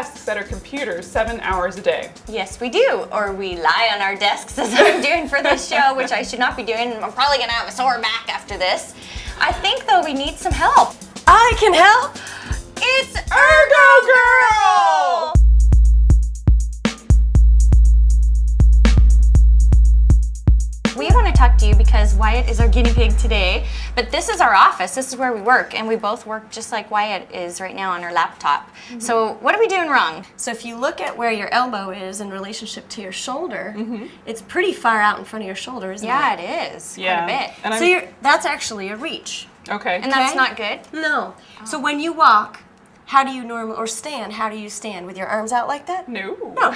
desks that are computers 7 hours a day? Yes, we do. Or we lie on our desks as I'm doing for this show, which I should not be doing. I'm probably going to have a sore back after this. I think, though, we need some help. I can help. It's Ergo Girl! We want to talk to you because Wyatt is our guinea pig today, but this is our office, this is where we work, and we both work just like Wyatt is right now on her laptop. Mm-hmm. So what are we doing wrong? So if you look at where your elbow is in relationship to your shoulder, it's pretty far out in front of your shoulder, isn't it? Yeah, it is. Yeah. Quite a bit. And So that's actually a reach. Okay. And that's not good? No. So when you walk, how do you normally, or stand, how do you stand? With your arms out like that? No. No.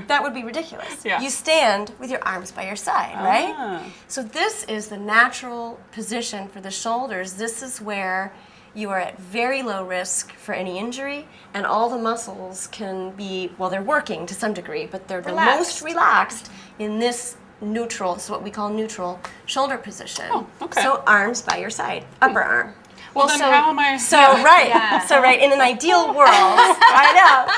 That would be ridiculous. Yeah. You stand with your arms by your side, right? So this is the natural position for the shoulders. This is where you are at very low risk for any injury, and all the muscles can be, well, they're working to some degree, but they're the most relaxed in this neutral, so what we call neutral shoulder position. Oh, okay. So arms by your side, upper arm. Well, then how am I? So right, in an ideal world, I know.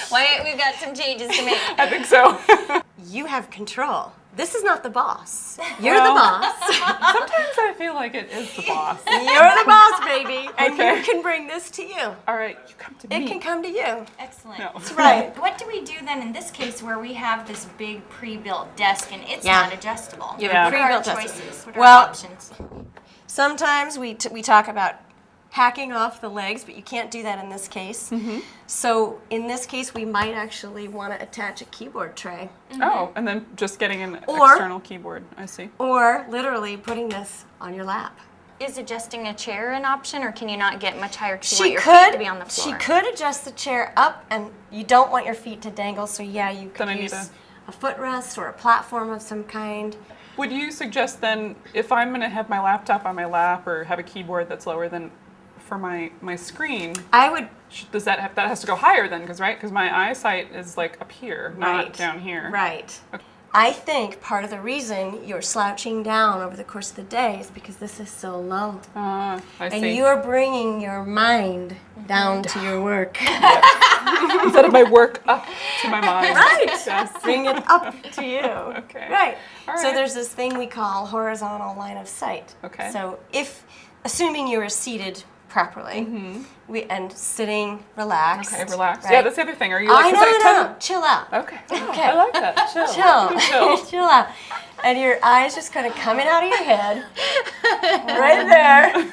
Wyatt, we've got some changes to make. I think so. You have control. This is not the boss. You're the boss. Sometimes I feel like it is the boss. You're the boss, baby. And Okay. you can bring this to you. All right, you come to me. It can come to you. Excellent. No. That's right. What do we do then in this case where we have this big pre-built desk and it's Yeah. not adjustable? You have a What are our pre-built desk. choices? What are Well, our options? Sometimes we talk about hacking off the legs, but you can't do that in this case. So in this case, we might actually want to attach a keyboard tray. Oh, and then just getting an Or- external keyboard. I see. Or literally putting this on your lap. Is adjusting a chair an option, or can you not get much higher? 'Cause you She want your feet could. to be on the floor. She could adjust the chair up, and you don't want your feet to dangle. So yeah, you could Then I need use a footrest or a platform of some kind. Would you suggest then, if I'm going to have my laptop on my lap or have a keyboard that's lower than for my screen, I would. does that has to go higher then? Because my eyesight is like up here, not down here. Right. Okay. I think part of the reason you're slouching down over the course of the day is because this is so low. I And see. you're bringing your mind down to your work. Instead of my work up to my mind. Right. Yes. Bring it up to you. Okay. Right. All So right. there's this thing we call horizontal line of sight. Okay. So assuming you are seated properly, and sitting relaxed. Okay, relax. right? Yeah, that's the other thing. Are you like, I 'cause I know. Chill out. Okay. Okay. I like that. Chill. Chill. Chill out. And your eyes just kind of coming out of your head. Right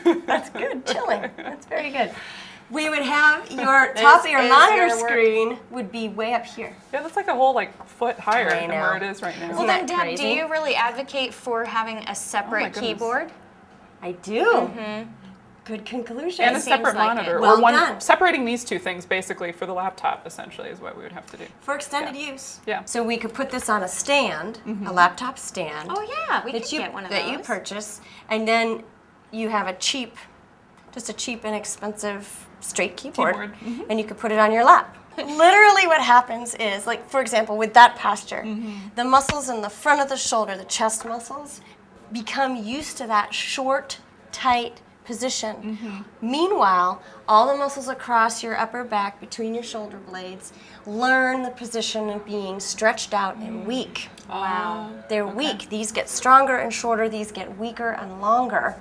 there. That's good. Chilling. That's very good. We would have your top of your is monitor your work. screen would be way up here. Yeah, that's like a whole foot higher I than know. where it is right now. Well, Isn't then, that Deb, crazy? do you really advocate for having a separate goodness. keyboard? I do. Good conclusion. And a seems separate like monitor, it. Well or one done. separating these two things basically for the laptop essentially is what we would have to do. For extended use. Yeah. So we could put this on a stand, a laptop stand. Oh yeah, we could that you get one of that those. you purchase, and then you have just a cheap, inexpensive straight keyboard, and you could put it on your lap. Literally, what happens is, like for example, with that posture, the muscles in the front of the shoulder, the chest muscles, become used to that short, tight position. Meanwhile, all the muscles across your upper back between your shoulder blades learn the position of being stretched out and weak. Wow. They're weak. These get stronger and shorter, these get weaker and longer.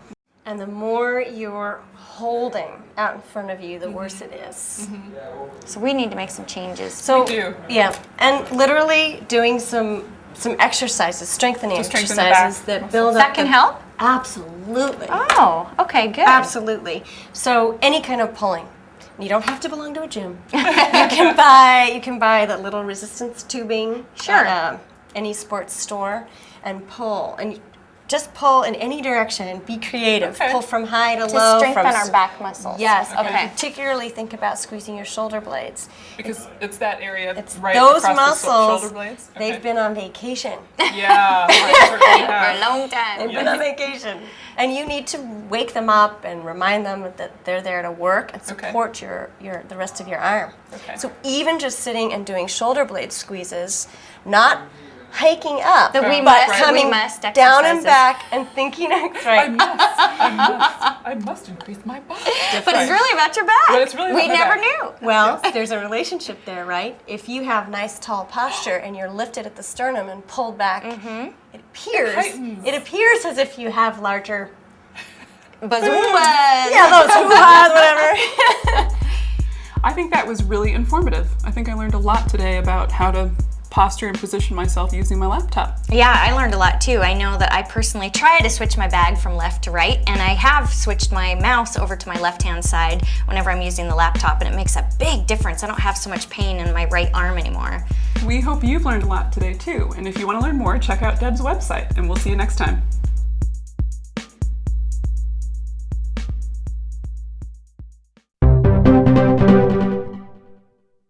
And the more you're holding out in front of you, the worse it is. So we need to make some changes. So We do. yeah, and literally doing some exercises, strengthening To strengthen the exercises back that muscles. build That up can the- help? Absolutely. Oh, okay, good. Absolutely. So any kind of pulling. You don't have to belong to a gym. You can buy the little resistance tubing Sure. at any sports store and pull. And just pull in any direction and be creative. Okay. Pull from high to To low. strengthen from our back muscles. Yes. Okay. And particularly think about squeezing your shoulder blades. Because it's that area It's right those across muscles. the shoulder blades. Okay. They've been on vacation. Yeah, I certainly For a have. long time. They've been on vacation. And you need to wake them up and remind them that they're there to work and Okay. support the rest of your arm. Okay. So even just sitting and doing shoulder blade squeezes, not hiking up, That we but must- coming we must down and exercise it. back and thinking, I must increase my body. But it's really about your back. But it's really we about my never back. knew. Well, there's a relationship there, right? If you have nice tall posture and you're lifted at the sternum and pulled back, it appears as if you have larger, Bazoomas. yeah, those hoo-has, whatever. I think that was really informative. I think I learned a lot today about how to posture and position myself using my laptop. Yeah, I learned a lot too. I know that I personally try to switch my bag from left to right, and I have switched my mouse over to my left-hand side whenever I'm using the laptop, and it makes a big difference. I don't have so much pain in my right arm anymore. We hope you've learned a lot today too. And if you want to learn more, check out Deb's website, and we'll see you next time.